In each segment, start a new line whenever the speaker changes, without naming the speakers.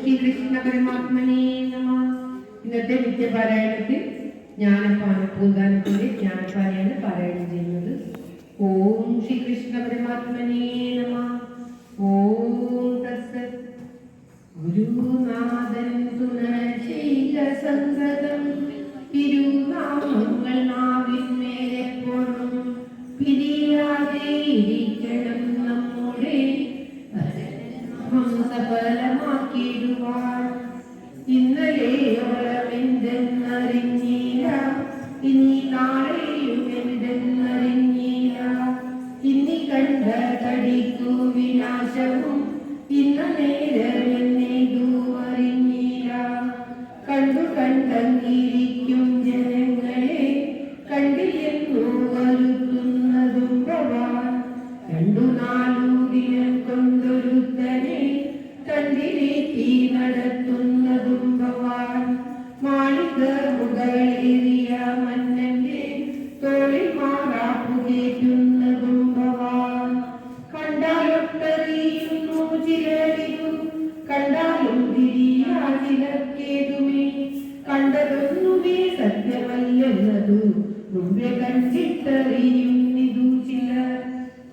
ശ്രീകൃഷ്ണ പരമാത്മനേ നമഃ. ഇന്നത്തെ നിത്യപാരായണത്തിൽ പൂന്താനത്തിന്റെ ജ്ഞാനപാരായണം പാരായണം ചെയ്യുന്നത് ഓം ശ്രീകൃഷ്ണ പരമാത്മനേ നമഃ. ഓം തത്സത്. ഗുരുനാഥൻ തുണചെയ്ത സംഗതം തിരുനാമങ്ങൾ നാവിന്മേലെപ്പോഴും പിരിയാതെ ഇരിക്കണം നമ്മുടെ സഫലമാക്കിയിടുവാൻ. ഇന്നലെയോളം എന്തെന്നറിഞ്ഞില്ല, ഇനി നാളെയും എന്തെന്നറിഞ്ഞില്ല. ഇനി കണ്ട തടിക്കു വിനാശവും ഇന്ന നേരം എന്നേതും അറിഞ്ഞില്ല. കണ്ടു കണ്ടങ്ങിരിക്കും ജനങ്ങളെ കണ്ടില്ലെന്നു വരുത്തുന്നതും ഭവാൻ. 2-4 ദിനം കൊണ്ടൊരുത്തനെ കണ്ടിലേറ്റി നടത്തുന്നതും ഭവാൻ. മാളിക മുകളേറിയ മന്നന്റെ തോളിൽ മാറാപ്പു കയറ്റുന്നതും ഭവാൻ. കണ്ടാലൊട്ടറിയുന്നു ചിലരിതു, കണ്ടാലും തിരിയാ ചിലർക്കേതുമേ. കണ്ടതൊന്നുമേ സത്യമല്ലെന്നതു മുമ്പേ കണ്ടിട്ടറിയുന്നിതു ചിലർ.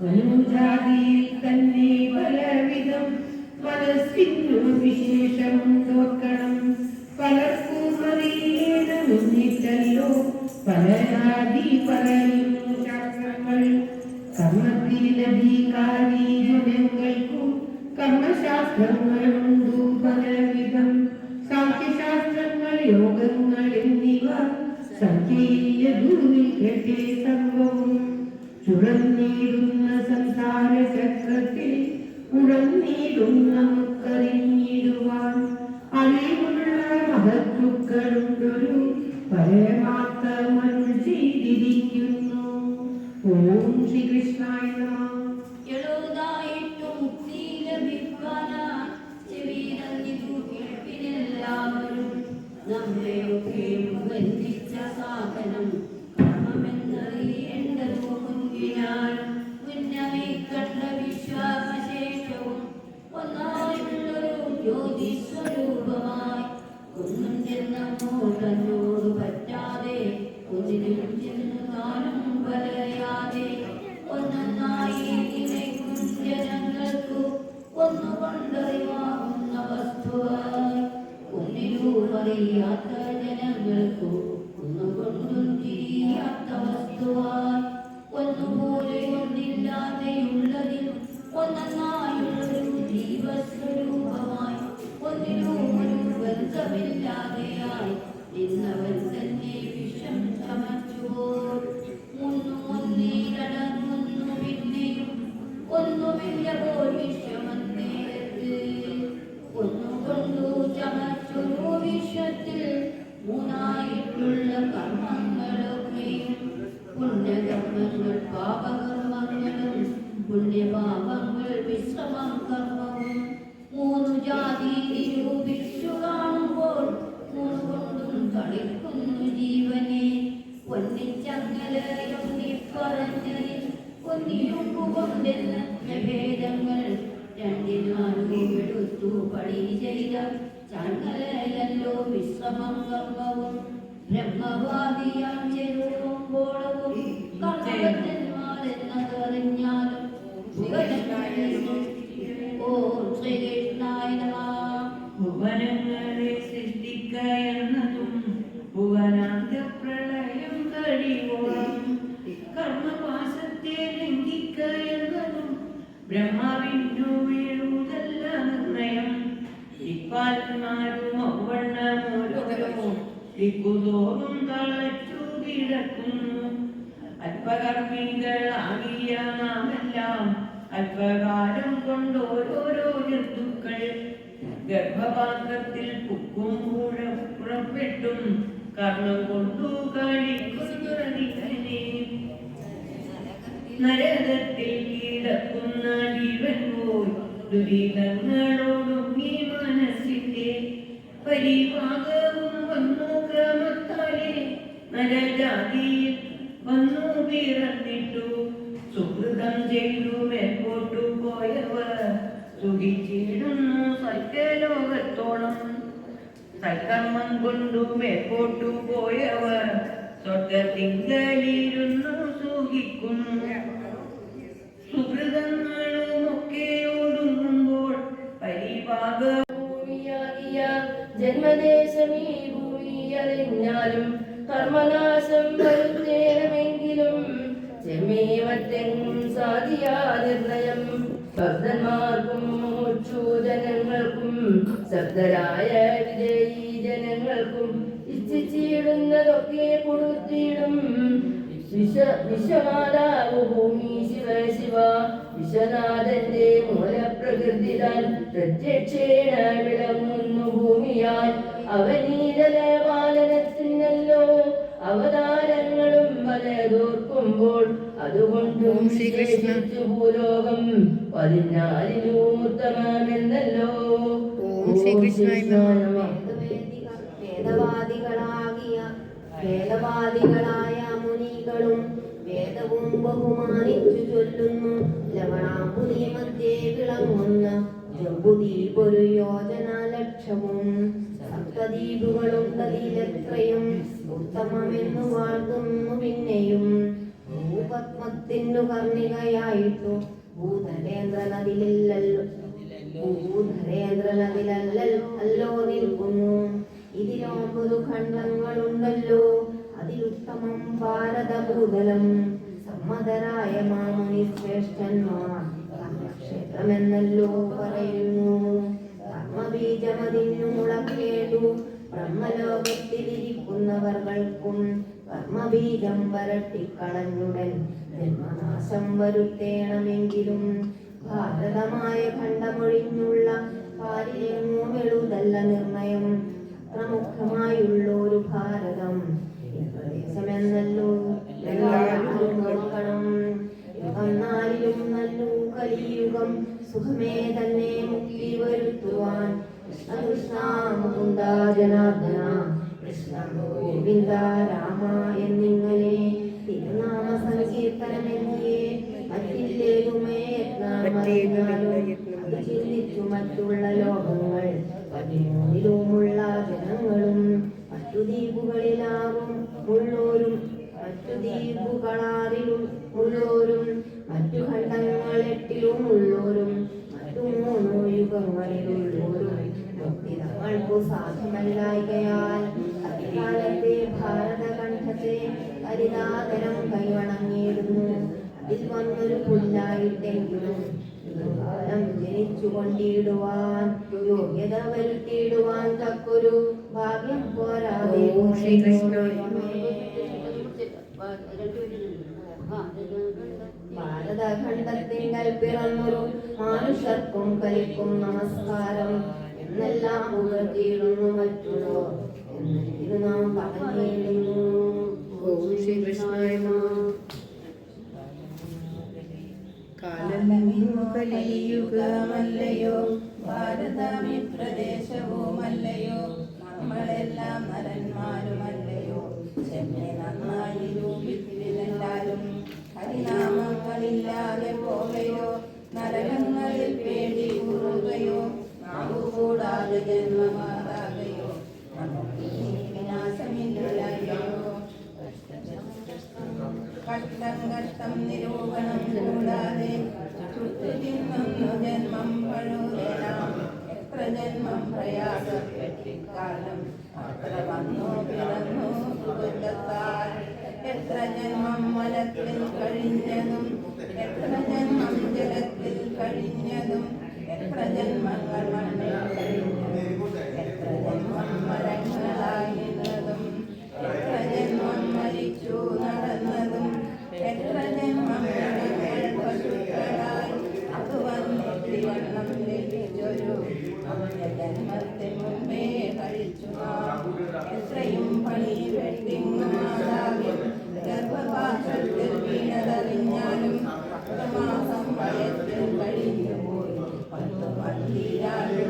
മനുജാതിയിൽ തന്നെ പലവിധം മനസ്സിനു വിശേഷമുണ്ടോർക്കണം. പലർക്കും അറിയണമെന്നിട്ടല്ലോ പല ജാതി പറയുന്നു ശാസ്ത്രങ്ങൾ. കർമ്മത്തിലധികാരി ജനങ്ങൾക്കു കർമ്മശാസ്ത്രങ്ങളുണ്ടു പലവിധം. സാഖ്യശാസ്ത്രങ്ങൾ, യോഗങ്ങൾ എന്നിവ സംഖ്യയില്ല ദുർവിൽക്കട്ടെ സർവവും. ചുഴന്നീടുന്ന സംസാര ചക്രത്തിൽ ഉഴന്നീടും നമുക്കറിഞ്ഞിടുവാൻ. അറിവുള്ള മഹത്തുക്കളുണ്ടൊരു പരമാർത്ഥമരുൾ ചെയ്തിരിക്കുന്നു. ഓം ശ്രീകൃഷ്ണായ നമഃ.
നമ്മളെയൊക്കെ ബന്ധിച്ച സാധനം കർമ്മമെന്നറിയേണ്ടതു മുൻപിനാൽ മുന്നമേ കണ്ട വിശ്വാസശേഷവും ഒന്നായുള്ളൊരു ജ്യോതിസ്വരൂപമായി ഒന്നും ചെന്നോട് പറ്റാതെ ഒന്നിനും ചെന്നു താനും വലയാതെ ഒന്നൊന്നായി നിലയ്ക്കും ജനങ്ങൾക്കു ഒന്നുകൊണ്ടറിവാകുന്ന വസ്തുവായി. ഒന്നിലും അറിയാത്ത ജനങ്ങൾക്കു ഒന്നുകൊണ്ടും തിരിയാത്ത വസ്തുവായി. ഒന്നുപോലെ ഒന്നില്ലാതെയുള്ളതിൽ ഒന്നായുള്ളൊരു ജീവസ്വരൂപമായി ഒന്നിലും ഒരു ബന്ധമില്ലാതെയായി നിന്നവൻ തന്നെ വിഷം ചമച്ചുപോൽ. ഒന്നിലടങ്ങുന്നു പിന്നെയും ഒന്നുമില്ല പോൽ വിഷമന്നേരത്ത്. ഒന്നുകൊണ്ടു ചമച്ചൊരു വിശ്വത്തിൽ മൂന്നായിട്ടുള്ള കർമ്മങ്ങളൊക്കെയും പുണ്യകർമ്മങ്ങൾ പാപകർമ്മങ്ങളും പുണ്യപാപങ്ങൾ വിശ്രമം കർമ്മവും. 3 ജാതി നിരൂപിച്ചു കാണുമ്പോൾ 3 കൊണ്ടും കളിക്കുന്നു ജീവനെ. ഒന്നിച്ചങ്ങലയൊന്നിപ്പറഞ്ഞതിൽ ഒന്നിയുമ്പുകൊണ്ടെന്ന ഭേദങ്ങൾ രണ്ടിനാലും എടുത്തു പണി ചെയ്ത ചങ്ങലയല്ലോ വിശ്രമം കർമ്മവും. ബ്രഹ്മവാദിയാം ചെറുമ്പോളവും കർമ്മന്മാരെന്നതറിഞ്ഞാലും ഓം ശ്രീകൃഷ്ണായ നമഃ.
ഭുവനങ്ങളെ സൃഷ്ടിക്ക എന്നതും ഭുവനാന്ത പ്രളയം കഴിവോളം കർമ്മപാശത്തെ ലംഘിക്ക എന്നതും ബ്രഹ്മാവിനു വീഴുതല്ല നിർണയം. ദിക്പാലന്മാരും ഔവണ്ണമോരോരോ ദിക്കുതോറും തളച്ചു കിടക്കുന്നു. അല്പകർമ്മികളാകിയ നാമെല്ലാം അല്പകാലം കൊണ്ടോരോരോ ജന്തുക്കൾ ഗർഭപാത്രത്തിൽ പുക്കും പുറപ്പെട്ടും കർമ്മം കൊണ്ടു കളിക്കുന്നതിനെ. നരകത്തിൽ കിടക്കുന്ന ജീവൻ പോയി ദുരിതങ്ങളോടും ഈ മനസ്സിന്റെ പരിഭാഗവും വന്നു ക്രമത്താലെ നരജാതിയിൽ വന്നു പിറന്നിട്ടു. സുഹൃതം ചെയ്തു മേൽപോട്ടു പോയവർ സുഖിച്ചിടുന്നു സത്യലോകത്തോളം. സൽക്കർമ്മം കൊണ്ടു മേൽപോട്ടു പോയവർ സ്വർഗത്തിങ്കലിരുന്നു സുഖിക്കുന്നു. സുഹൃതങ്ങളുമൊക്കെ ഒടുങ്ങുമ്പോൾ പരിഭാഗ
ജന്മദേശമീ ഭൂമി അറിഞ്ഞാലും കർമ്മനാശം വരുത്തേണമെങ്കിലും ചെമ്മേ മറ്റെങ്ങും സാധിയാ നിർണയം. ഭക്തന്മാർക്കും ജനങ്ങൾക്കും ശബ്ദരായ വിജയീ ജനങ്ങൾക്കും ഇച്ഛിച്ചിടുന്നതൊക്കെ കൊടുത്തിടും. വിശ്വമാതാവ് ഭൂമി ശിവ ശിവ വിശ്വനാഥന്റെ മൂലപ്രകൃതിതാൽ പ്രത്യക്ഷേണ വിളങ്ങുന്നു ഭൂമിയാൽ. അവനീതല പാലനത്തിനല്ലോ അവതാരങ്ങളും പലതോർക്കുമ്പോൾ അതുകൊണ്ടും വിശേഷിച്ചു ഭൂലോകം 14 ഉത്തമമെന്നല്ലോ.
വേദവാദികളായ മുനികളും വേദവും ബഹുമാനിച്ചു ചൊല്ലുന്നു. ലവണാമ്പുതി മധ്യേ വിളങ്ങുന്ന ജംബുദ്വീപൊരു യോജന ലക്ഷവും സപ്തദ്വീപുകളും തതിലെത്രയും ഉത്തമമെന്നു വാഴ്ത്തുന്നു. പിന്നെയും ഭൂപത്മത്തിനു കർണികയായിട്ടു ഭൂധരേന്ദ്രനദിലല്ലോ നിൽക്കുന്നു. ഇതിൽ 9 ഖണ്ഡങ്ങളുണ്ടല്ലോ. അതിലുത്തമം ഭാരതഭൂതലം. സമ്മതരായ മാമുനി ശ്രേഷ്ഠന്മാർ ക്ഷേത്രമെന്നല്ലോ പറയുന്നു. കർമ്മബീജമതിന്നു മുളക്കേണ്ടു ബ്രഹ്മലോകത്തിലിരിക്കുന്നവർക്കും കർമ്മബീജം വരട്ടിക്കളഞ്ഞുടൻ ജന്മനാശം വരുത്തേണമെങ്കിലും ഭാരതമായ ഖണ്ഡമൊഴിഞ്ഞുള്ള പാരിലെങ്ങും എഴുതല്ല നിർണയം. അത്ര മുഖ്യമായുള്ളൊരു ഭാരതം പ്രദേശമെന്നല്ലോ എല്ലാവരും നോക്കണം. യുഗം നല്ലു കലിയുഗം സുഖമേ തന്നെ മുക്തി വരുത്തുവാൻ. കൃഷ്ണ കൃഷ്ണ മുകുന്ദ ജനാർദ്ദന കൃഷ്ണ ഗോവിന്ദ രാമ എന്നിങ്ങനെ തിരുനാമ സങ്കീർത്തനമെന്നിയേ മറ്റില്ലേതുമേ അത് ചിന്തിച്ചു മറ്റുള്ള ലോകങ്ങൾ 13 ജനങ്ങളും മറ്റു ദ്വീപുകളിലാറും ഉള്ളോരും മറ്റു ഖണ്ഡങ്ങൾ 8 ഉള്ളോരും മറ്റു 3 യുഗങ്ങളിലുള്ളോരും മുക്തിതങ്ങൾക്കു സാധ്യമല്ലായകയാൽ അക്കാലത്തെ ഭാരതഖണ്ഡത്തെ ഹരിതാതരം കൈവണങ്ങിയിരുന്നു. അതിൽ വന്നൊരു പുല്ലായിട്ടെങ്കിലും കാലം ജനിച്ചുകൊണ്ടിടുവാൻ യോഗ്യത വരുത്തിയിടുവാൻ തക്കൊരു ഭാഗ്യം പോരാതെ ഭാരതഖണ്ഡത്തിങ്കൽ പിറന്നൊരു മനുഷ്യർക്കും കലിക്കും നമസ്കാരം എന്നെല്ലാം ഉയർത്തിയിടുന്നു മറ്റുള്ളോ എന്നിട്ട് നാം പറഞ്ഞിരുന്നു.
ഓം ശ്രീ കൃഷ്ണായ നമഃ.
കലിയുഗമല്ലയോ ഭാരതമി പ്രദേശവുമല്ലയോ നമ്മളെല്ലാം നരന്മാരുമല്ലയോ ചെമ്മെ നന്നായി രൂപിത്തിലെല്ലാരും ഹരിനാമങ്ങളില്ലാതെ പോകയോ നരകങ്ങളിൽ പേടി കൂറുകയോ നാവുകൂടാതെ ജന്മമാതാകയോ നമുക്ക് വിനാശമില്ലയോ. ഘട്ടം നിരൂപണം കൂടാതെ ചുറ്റുതിന്നു ജന്മം പഴുതരാം. എത്ര ജന്മം പ്രയാസപ്പെട്ടിക്കാലം അത്ര വന്നു പിറന്നു സുഹൃത്താൽ. എത്ര ജന്മം മലത്തിൽ കഴിഞ്ഞതും എത്ര ജന്മം ജലത്തിൽ കഴിഞ്ഞതും എത്ര ജന്മങ്ങൾ മണ്ണിൽ കഴിഞ്ഞതും എത്ര ജന്മം മരങ്ങളായിരുന്നതും എത്ര ജന്മം മരിച്ചു നടന്നതും എത്ര ജന്മം പശുക്കളായി അത് വന്നിട്ട് വണ്ണം ലഭിച്ചൊരു ജന്മത്തിന് മുമ്പേ കഴിച്ചു നാം. എത്രയും പണി വെട്ടിങ്ങുമാതാവിൽ ഗർഭപാത്രത്തിൽ വീണതറിഞ്ഞാലും 10 മാസം വയസ്സിൽ കഴിഞ്ഞു പോയി 10 മന്ദിരായി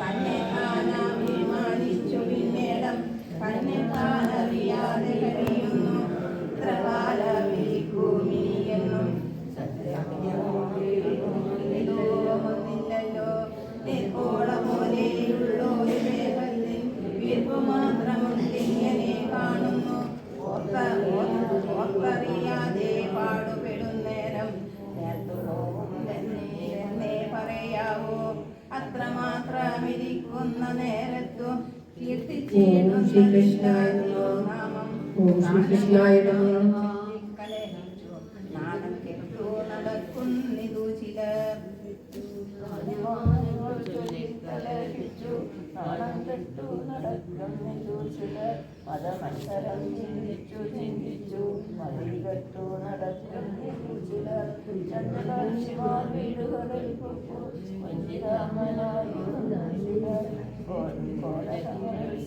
തന്നെ താനാഭിമാനിച്ചു പിന്നേടം തന്നെ താനറിയാതെ കഴിയുന്നു. ഇത്ര കാലമിരിക്കൂമിനിയെന്നും സത്യമൊന്നില്ലല്ലോ. നീർക്കോള പോലെ കീർത്തിച്ചേണം
ഓം ശ്രീകൃഷ്ണായ നമഃ.
നാമം
ഓം ശ്രീകൃഷ്ണായ നമഃ.
കലഹിച്ചു നാണം കെട്ടു നടക്കുന്നിതു ചിലർ
കലഹിച്ചു നാണം കെട്ടു നടക്കുന്നിതു ചിലർ മതമത്സരം ചിന്തിച്ചു മതികെട്ടു നടക്കുന്നിതു ചിലർ ചന്ദ്രകാശിമാർ വീടുകളിൽ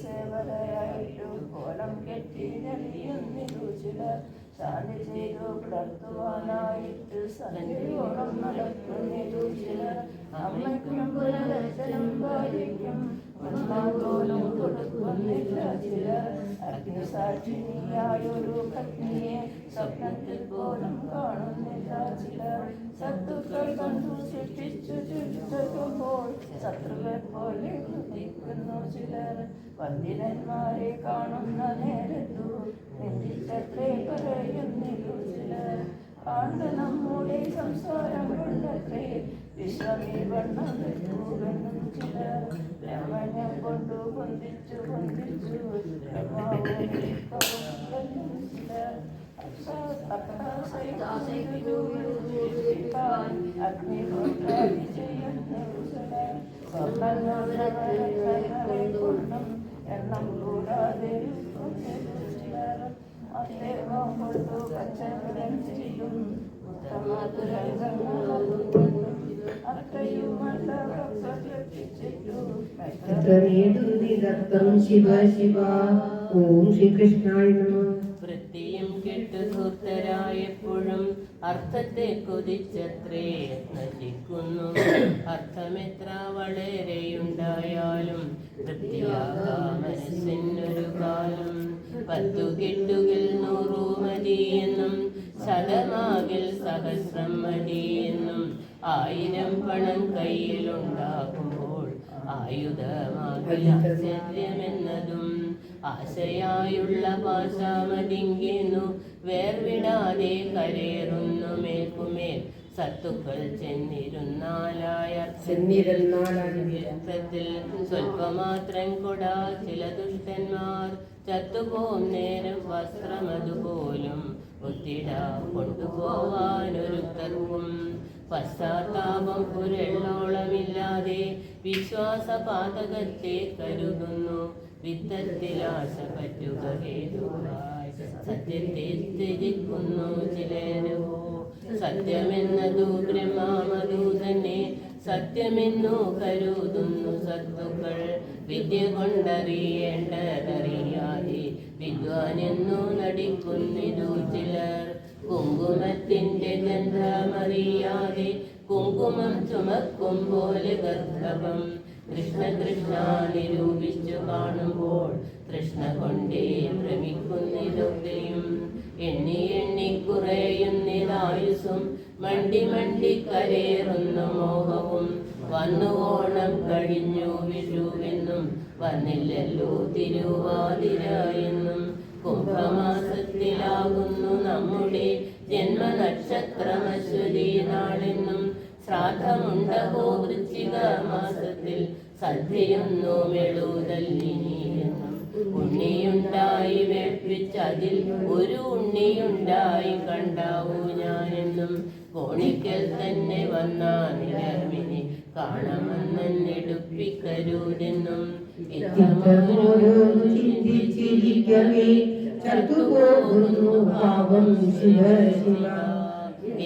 സേവകരായിട്ടു കോലം കെട്ടി നെളിയുന്നിതു ചിലർ ശാന്തി ചെയ്തു പുലർത്തുവാനായിട്ട് സന്ധ്യയോളം നടക്കുന്നിതു ചിലർ അമ്മയ്ക്കും പുനരച്ചനും ഭാര്യയ്ക്കും ഒന്നാന്തോലും കൊടുക്കുന്നില്ല ചിലർ അഗ്നിസാക്ഷിനിയായൊരു പത്നിയെ സ്വപ്നത്തിൽ പോലും കാണുന്നില്ല ചിലർ ശത്രുക്കൾ കണ്ടു സൃഷ്ടിച്ചു ചുറ്റുമ്പോൾ ശത്രുക്കൾ പോലെ കുതിക്കുന്നു ചിലർ വന്ദിരന്മാരെ കാണുന്ന നേരത്തു നിന്ദിച്ചത്രേ പറയുന്നില്ലു ചിലർ ആണ്ട് നമ്മുടെ സംസാരം കൊണ്ടത്രേ വിശ്വമേ വണ്ണം വെക്കുവെന്നും ചിലർ ബ്രഹ്മണ്യം കൊണ്ടു പൊന്തിച്ചു ചിലർ അഗ്നിഹോത്രാദി ചെയ്യുന്നു ചിലർ കൊണ്ടും എണ്ണം കൂടാതെ ചിലർ അദ്ദേഹം കൊണ്ടു കച്ചവടം ചെയ്യും
ശിവ ശിവ. ഓം ശ്രീകൃഷ്ണായ നമഃ.
വൃത്തിയും കെട്ടു ധൂർത്തരായപ്പോഴും അർത്ഥത്തെ കൊതിച്ചത്രേ നശിക്കുന്നു. അർത്ഥമെത്ര വളരെയുണ്ടായാലും തൃപ്തിയാകാ മനസ്സിനൊരു കാലം. 10 കെട്ടുകിൽ 100 മതിയെന്നും ശതമാകിൽ സഹസ്രം മതിയെന്നും 1000 പണം കയ്യിലുണ്ടാകുമ്പോൾ ആയുധമാകില്ലെന്നതും ആശയായുള്ള പാശാമതിങ്ങുന്നു വേർവിടാതെ കരേറുന്നു മേൽക്കുമേൽ സത്തുക്കൾ ചെന്നിരുന്നാലർത്ഥത്തിൽ സ്വൽപ്പമാത്രം കൊടാ ചില ദുഷ്ടന്മാർ ചത്തുപോം നേരം വസ്ത്രമതുപോലും ഒത്തിടാ കൊണ്ടുപോവാനൊരുത്തർക്കും പശ്ചാത്താപം പുരള്ളോളമില്ലാതെ വിശ്വാസപാതകത്തെ കരുതുന്നു. വിത്തത്തിലാശ പറ്റുക ഹേതുവായി സത്യത്തെ ത്യജിക്കുന്നു ചിലരോ. സത്യമെന്നതു ബ്രഹ്മമതു തന്നെ സത്യമെന്നു കരുതുന്നു സത്തുക്കൾ. വിദ്യ കൊണ്ടറിയേണ്ടതറിയാതെ വിദ്വാനെന്നു നടിക്കുന്നിതു ചിലർ. കുങ്കുമത്തിന്റെ ഗന്ധമറിയാതെ കുങ്കുമം ചുമക്കും പോലെ ഗർഭം. കൃഷ്ണ കൃഷ്ണ നിരൂപിച്ചു കാണുമ്പോൾ തൃഷ്ണ കൊണ്ടേ ഭ്രമിക്കുന്നിതൊക്കെയും. എണ്ണി എണ്ണി കുറയുന്നിതായുസും മണ്ടി മണ്ടി കരേറുന്ന മോഹവും. വന്നു ഓണം കഴിഞ്ഞു വിഷുവെന്നും വന്നില്ലല്ലോ തിരുവാതിരായെന്നും. കുംഭമാസത്തിലാകുന്നു നമ്മുടെ ജന്മനക്ഷത്രമശ്വതി നാളെന്നും. ശ്രാദ്ധമുണ്ടകോ വൃശ്ചിക മാസത്തിൽ സദ്യയൊന്നു മെഴുതല്ലിനിയെന്നും. ഉണ്ണിയുണ്ടായി വേൾപ്പിച്ചതിൽ ഒരു ഉണ്ണിയുണ്ടായി കണ്ടാവൂ ഞാനെന്നും. കോണിക്കൽ തന്നെ വന്നാ നിലവിനെ കാണാമെന്നെടുപ്പിക്കരുതെന്നും.
ഇത്തമോരോന്ന് ചിന്തിച്ചിരിക്കവേ ചത്തുപോകുന്നു പാപം ശിവ ശിവ.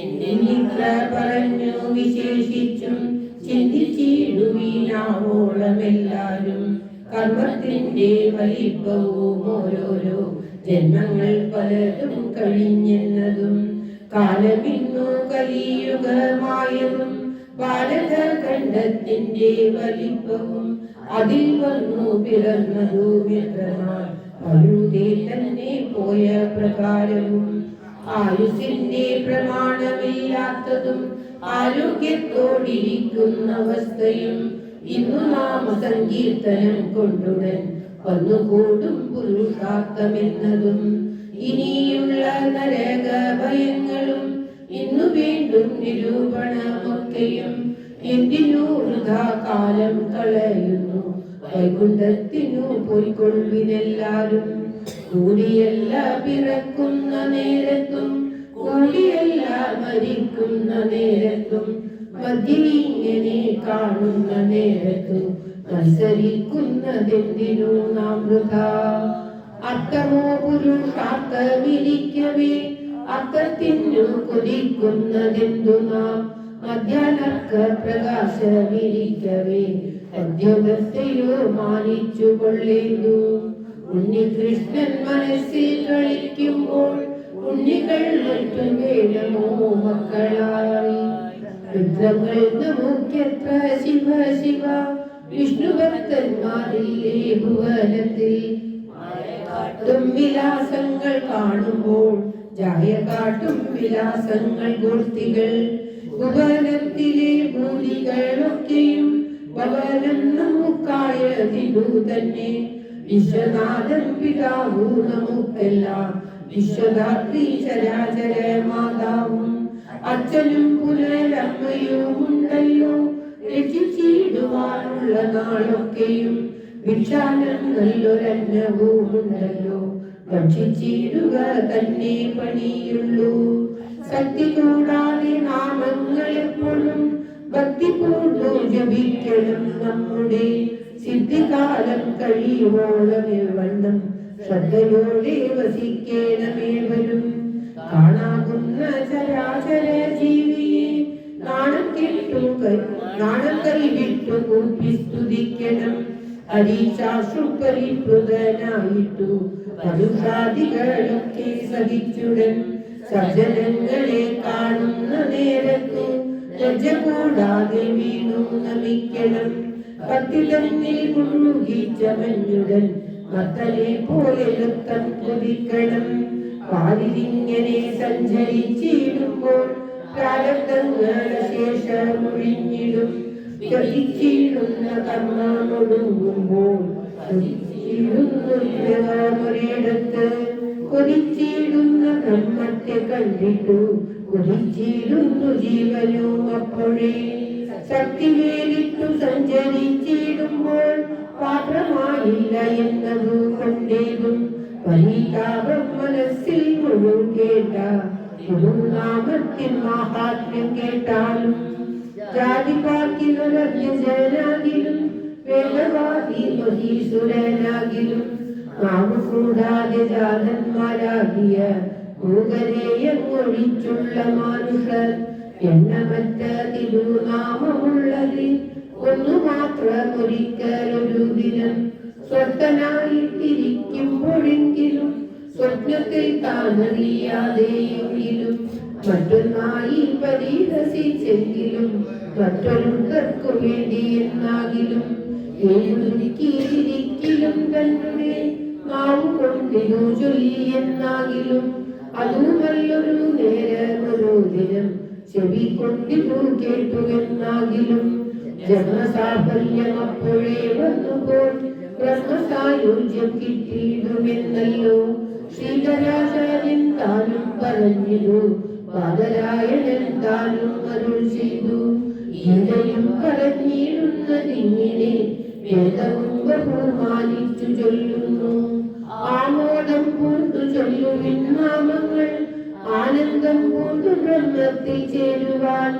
എന്നിത്ര പറഞ്ഞു വിശേഷിച്ചും ചിന്തിച്ചിടുവീനാവോളമെല്ലാരും. കർമ്മത്തിന്റെ വലിപ്പവും ഓരോരോ ജന്മങ്ങൾ പലതും കഴിഞ്ഞെന്നതും. കാലമിന്നു കലിയുഗമായതും ബാലകണ്ഠത്തിന്റെ വലിപ്പവും. അതിൽ വന്നു പിറന്നതും എത്ര നാൾ പഴുതേ തന്നെ പോയ പ്രകാരവും. ആയുസിന്റെ പ്രമാണമില്ലാത്തതും ആരോഗ്യത്തോടിരിക്കുന്ന അവസ്ഥയും. ഇന്നു നാമസങ്കീർത്തനം കൊണ്ടുടൻ വന്നുകൂടും പുരുഷാർത്ഥമെന്നതും. ഇനിയുള്ള നരക ഭയങ്ങളും ഇന്നു വീണ്ടും നിരൂപണമൊക്കെയും. എന്തിനു വൃഥാ കാലം കളയുന്നു വൈകുണ്ഠത്തിനു പോയിക്കൊള്ളുവിനെല്ലാരും. കൂടിയല്ല പിറക്കുന്ന നേരത്തും കൂടിയല്ല മരിക്കുന്ന നേരത്തും മധ്യവിങ്ങനെ കാണുന്ന നേരത്തും മത്സരിക്കുന്നതെന്തിനു നാം വൃഥാ. അർത്ഥമോ പുരുഷാർത്ഥമിരിക്കവേ അർത്ഥത്തിനു കൊതിക്കുന്നതെന്തു നാം. മധ്യാനർക്ക പ്രകാശമിരിക്കവേ മധ്യോഗത്തെയോ മാനിച്ചു കൊള്ളേണ്ടു. ഉണ്ണികൃഷ്ണൻ മനസ്സിൽ കളിക്കുമ്പോൾ ഉണ്ണികൾ മറ്റു വേണമോ മക്കളായി. രുദ്രങ്ങൾ നമുക്കെത്ര ശിവ ശിവ വിഷ്ണുഭക്തന്മാരില്ലേ ഭുവനത്തിൽ. വിലാസങ്ങൾ കാണുമ്പോൾ ജായ കാട്ടും വിലാസങ്ങൾ ഗോഷ്ഠികൾ. ഭുവനത്തിലെ ഭൂതികളൊക്കെയും ഭവനം നമുക്കായതിനു തന്നെ. വിശ്വനാഥൻ പിതാവു നമുക്കെല്ലാം വിശ്വദാത്രി ചരാചര മാതാവും. അച്ഛനും പുനരമ്മയുമുണ്ടല്ലോ രക്ഷിച്ചിടുവാനുള്ള നാളൊക്കെയും. ഭിക്ഷാനം നല്ലൊരന്നവുമുണ്ടല്ലോ ഭക്ഷിച്ചിടുക തന്നെ പണിയുള്ളൂ. ശക്തി കൂടാതെ നാമങ്ങൾ എപ്പോഴും ഭക്തി പൂണ്ടു ജപിക്കണം നമ്മുടെ. സിദ്ധികാലം കഴിയുവോളം വണ്ണം ശ്രദ്ധയോടെ വസിക്കേണമേവരും. കാണാകുന്ന ചരാചര ജീവിയെ നാണം കൈവിട്ടു കൂപ്പി സ്തുതിക്കണം. ഹരിശാസ്ത്രപരിപ്ലുതനായിട്ടു പരുഷാദികളൊക്കെ സഹിച്ചുടൻ. സജ്ജനങ്ങളെ കാണുന്ന നേരത്തു ലജ്ജ കൂടാതെ വീണു നമിക്കണം. ഭക്തി തന്നിൽ മുഴുകി ചമഞ്ഞുടൻ മത്തനെ പോലെ നൃത്തം കൊതിക്കണം. പാലിലിങ്ങനെ സഞ്ചരിച്ചിടുമ്പോൾ പ്രാരബ്ധങ്ങളുടെ ശേഷമൊഴിഞ്ഞിടും. ചതിച്ചിടുന്ന കർമ്മമൊടുങ്ങുമ്പോൾ ഒരിടത്ത് കൊതിച്ചിടുന്ന ബ്രഹ്മത്തെ കണ്ടിട്ടു കൊതിച്ചിടുന്നു ജീവനും അപ്പോഴേ. ശക്തി വേലിട്ടു സഞ്ചരിച്ചിടുമ്പോൾ പാത്രമായില്ല എന്നതു കൊണ്ടേതും പരിതാപം മനസ്സിൽ മുഴുകേട്ട ഗുരുനാമത്തിൻ മഹാത്മ്യം കേട്ടാലും. ജാതിപാക്കിലൊരജ്ഞനാകിലും വേദവാദി മഹീസുരനാകിലും നാമ കൂടാതെ ജാതന്മാരാകിയ മൂകരെയൊഴിച്ചുള്ള മനുഷ്യർ എണ്ണമറ്റ തിരുനാമമുള്ളതിൽ ഒന്നു മാത്രം ഒരിക്കലൊരു ദിനം സ്വസ്ഥനായിട്ടിരിക്കുമ്പോഴെങ്കിലും സ്വപ്നത്തിൽ താനറിയാതെയെങ്കിലും മറ്റൊന്നായി പരിഹസിച്ചെങ്കിലും മറ്റൊരുത്തർക്കു വേണ്ടി എന്നാകിലും ഏതൊരുക്കിയിരിക്കലും തന്നെ നാം കൊണ്ടിരു ചൊല്ലി എന്നാകിലും അതു നല്ലൊരു നേരമൊരു ദിനം ചെവി കൊണ്ടിരു കേട്ടു എന്നാകിലും ജന്മസാഫല്യം അപ്പോഴേ വന്നുപോൽ ബ്രഹ്മസായുജ്യം കിട്ടിയിടുമെന്നല്ലോ ശ്രീധരാചാര്യൻ താനും പറഞ്ഞിരു. പാദരായണൻ താനും അരുൾ ചെയ്തു. ഇതയും പറഞ്ഞിരുന്നതിങ്ങനെ വേദവും ബഹുമാനിച്ചു ചൊല്ലുന്നു. ആമോദം പൂണ്ടു ചൊല്ലുവിൻ നാമങ്ങൾ ആനന്ദം പൂണ്ടു ബ്രഹ്മത്തിൽ ചേരുവാൻ.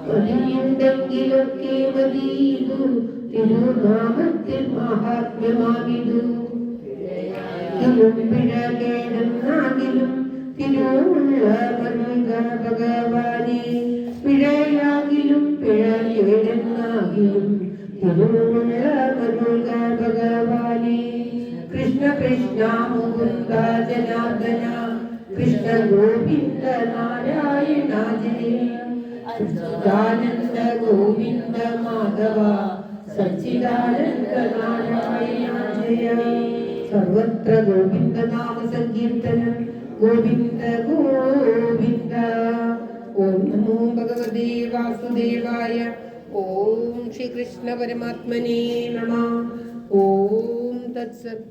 മതിയുണ്ടെങ്കിലൊക്കെ മതിയിതു തിരുനാമത്തിൽ മഹാത്മ്യമാകിതു. തിരുപ്പിഴ കേടുന്നാകിലും തിരുവുള്ള മനുക ഭഗവാനെ. പിഴയാകിലും പിഴ കേടുന്നാകിലും തിരുവുള്ള മനുക ഭഗവാനെ. കൃഷ്ണ കൃഷ്ണ മുകുന്ദ ജനാർദ്ദന കൃഷ്ണ ഗോവിന്ദ നാരായണ ജയ. സച്ചിദാനന്ദ ഗോവിന്ദ മാധവ സച്ചിദാനന്ദ നാരായണ ജയ. സർവത്ര ഗോവിന്ദ നാമ സങ്കീർത്തനം ഗോവിന്ദ ഗോവിന്ദ. ഓം നമോ ഭഗവതേ വാസുദേവായ. ഓം ശ്രീകൃഷ്ണ പരമാത്മനേ നമഃ. ഓം തത്സത്.